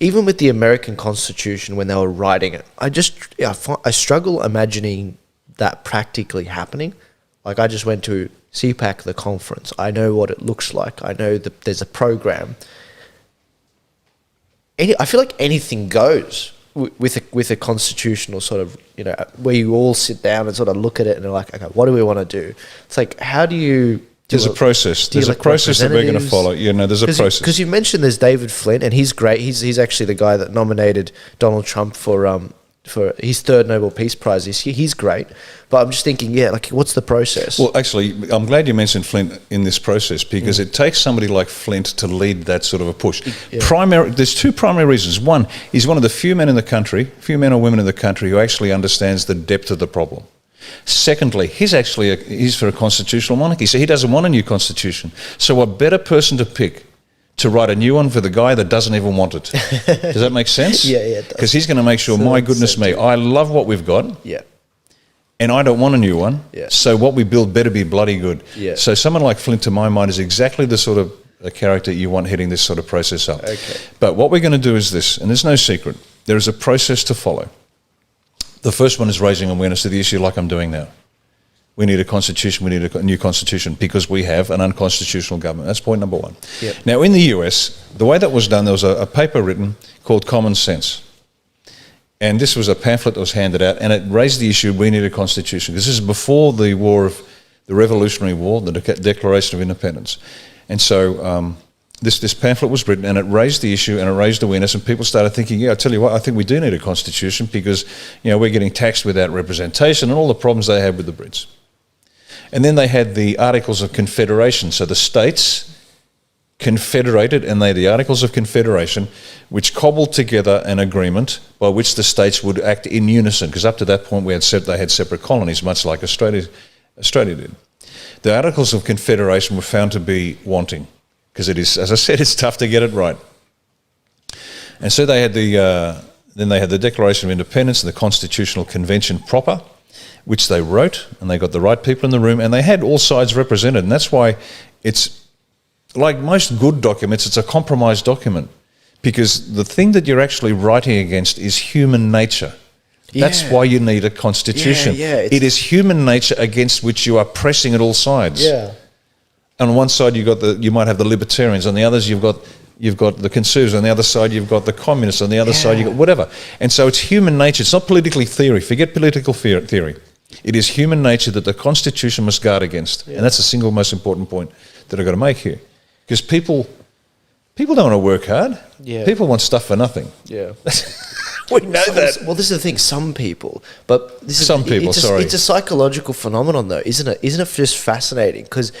even with the American Constitution when they were writing it, I struggle imagining that practically happening. Like, I just went to CPAC, the conference. I know what it looks like. I know that there's a program. I feel like anything goes with a constitutional sort of, where you all sit down and sort of look at it and they're like, okay, what do we want to do? It's like, how do you... There's a process. There's a process that we're going to follow. There's a process. Because you mentioned there's David Flint, and he's great. He's actually the guy that nominated Donald Trump for his third Nobel Peace Prize this year. He's great. But I'm just thinking, what's the process? Well, actually, I'm glad you mentioned Flint in this process, because it takes somebody like Flint to lead that sort of a push. Yeah. There's two primary reasons. One, he's one of the few men or women in the country who actually understands the depth of the problem. Secondly, he's for a constitutional monarchy, so he doesn't want a new constitution. So a better person to pick to write a new one for the guy that doesn't even want it. Does that make sense? Yeah, it does. Because he's going to make sure, my goodness me, I love what we've got. Yeah. And I don't want a new one. Yeah. So what we build better be bloody good. Yeah. So someone like Flint, to my mind, is exactly the sort of a character you want heading this sort of process up. Okay. But what we're going to do is this, and there's no secret. There is a process to follow. The first one is raising awareness of the issue, like I'm doing now. We need a constitution, we need a new constitution, because we have an unconstitutional government. That's point number one. Yep. Now, in the US, the way that was done, there was a paper written called Common Sense. And this was a pamphlet that was handed out, and it raised the issue, we need a constitution, because this is before the Revolutionary War, the Declaration of Independence. And so this pamphlet was written, and it raised the issue, and it raised awareness, and people started thinking, I tell you what, I think we do need a constitution, because we're getting taxed without representation and all the problems they had with the Brits. And then they had the Articles of Confederation. So the states confederated, and the Articles of Confederation, which cobbled together an agreement by which the states would act in unison, because up to that point they had separate colonies, much like Australia did. The Articles of Confederation were found to be wanting, because it is, as I said, it's tough to get it right. And so they had the Declaration of Independence and the Constitutional Convention proper, which they wrote, and they got the right people in the room, and they had all sides represented. And that's why it's, like most good documents, it's a compromise document, because the thing that you're actually writing against is human nature. Yeah. That's why you need a constitution. It is human nature against which you are pressing at all sides. Yeah. On one side you might have the libertarians, on the others you've got the conservatives, on the other side you've got the communists, on the other side you've got whatever. And so it's human nature. It's not political theory. Forget political theory. It is human nature that the Constitution must guard against. Yeah. And that's the single most important point that I've got to make here. Because people don't want to work hard. Yeah. People want stuff for nothing. Yeah. We know that. Well, this is the thing, some people. But it's a psychological phenomenon, though, isn't it? Isn't it just fascinating? Because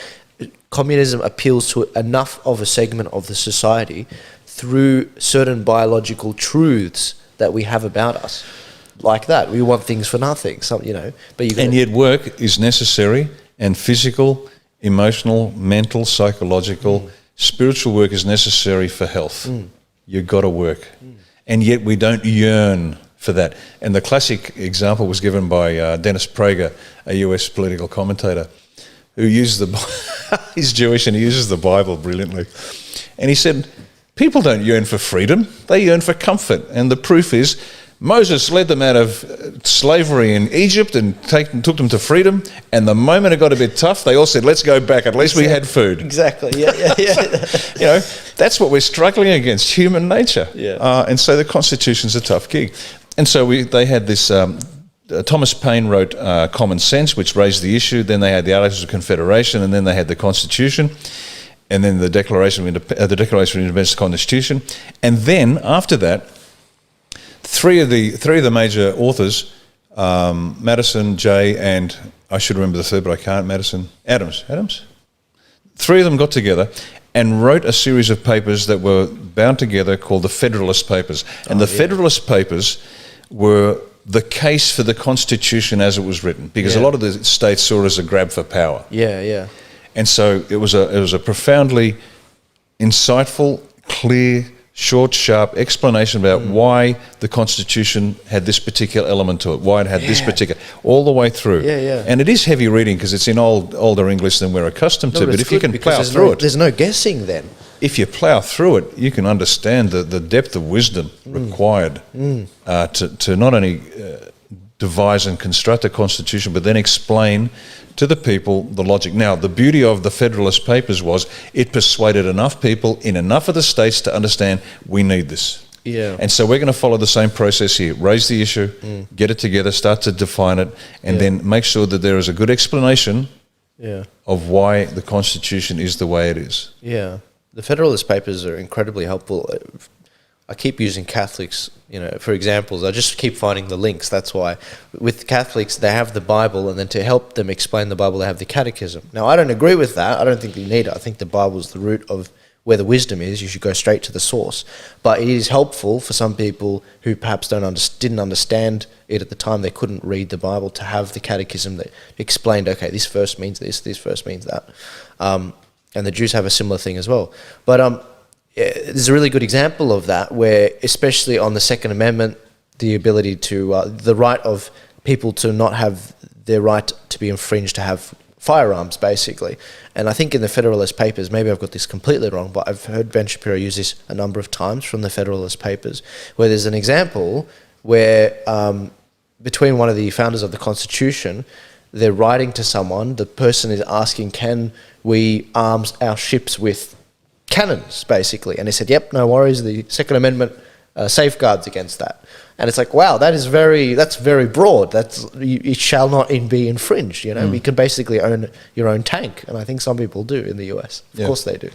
communism appeals to enough of a segment of the society through certain biological truths that we have about us. Like that, we want things for nothing, and yet work is necessary, and physical, emotional, mental, psychological, spiritual work is necessary for health. You've got to work, and yet we don't yearn for that. And the classic example was given by Dennis Prager, a US political commentator, who uses he's Jewish and he uses the Bible brilliantly, and he said, people don't yearn for freedom, they yearn for comfort, and the proof is Moses led them out of slavery in Egypt and took them to freedom, and the moment it got a bit tough, they all said, let's go back, at least we had food. Exactly, yeah. That's what we're struggling against, human nature. Yeah. And so the Constitution's a tough gig. And so they had this, Thomas Paine wrote Common Sense, which raised the issue, then they had the Articles of Confederation, and then they had the Constitution, and then the Declaration of Independence, the Constitution, and then after that, Three of the major authors, Madison, Jay, and I should remember the third, but I can't. Adams. Three of them got together and wrote a series of papers that were bound together called the Federalist Papers. And Federalist Papers were the case for the Constitution as it was written, because a lot of the states saw it as a grab for power. Yeah. And so it was a profoundly insightful, clear, short, sharp explanation about why the Constitution had this particular element to it, why it had this particular, all the way through. Yeah. And it is heavy reading because it's in older English than we're accustomed to, but if you can plough through it. There's no guessing then. if you plough through it, you can understand the depth of wisdom required to not only devise and construct a constitution, but then explain to the people the logic. Now, the beauty of the Federalist Papers was it persuaded enough people in enough of the states to understand we need this. Yeah. And so we're going to follow the same process here. Raise the issue, get it together, start to define it, and then make sure that there is a good explanation of why the Constitution is the way it is. Yeah. The Federalist Papers are incredibly helpful. I keep using Catholics, for examples. I just keep finding the links. That's why with Catholics, they have the Bible, and then to help them explain the Bible, they have the Catechism. Now, I don't agree with that. I don't think you need it. I think the Bible is the root of where the wisdom is. You should go straight to the source. But it is helpful for some people who perhaps didn't understand it at the time. They couldn't read the Bible, to have the Catechism that explained, okay, this verse means this verse means that. And the Jews have a similar thing as well. But there's a really good example of that, where especially on the Second Amendment, the ability to, the right of people to not have their right to be infringed, to have firearms, basically. And I think in the Federalist Papers, maybe I've got this completely wrong, but I've heard Ben Shapiro use this a number of times from the Federalist Papers, where there's an example where between one of the founders of the Constitution, they're writing to someone, the person is asking, can we arm our ships with cannons, basically? And they said, yep, no worries, the Second Amendment safeguards against that. And it's like, wow, that's very broad. It shall not be infringed. You can basically own your own tank, and I think some people do in the US. Of course they do.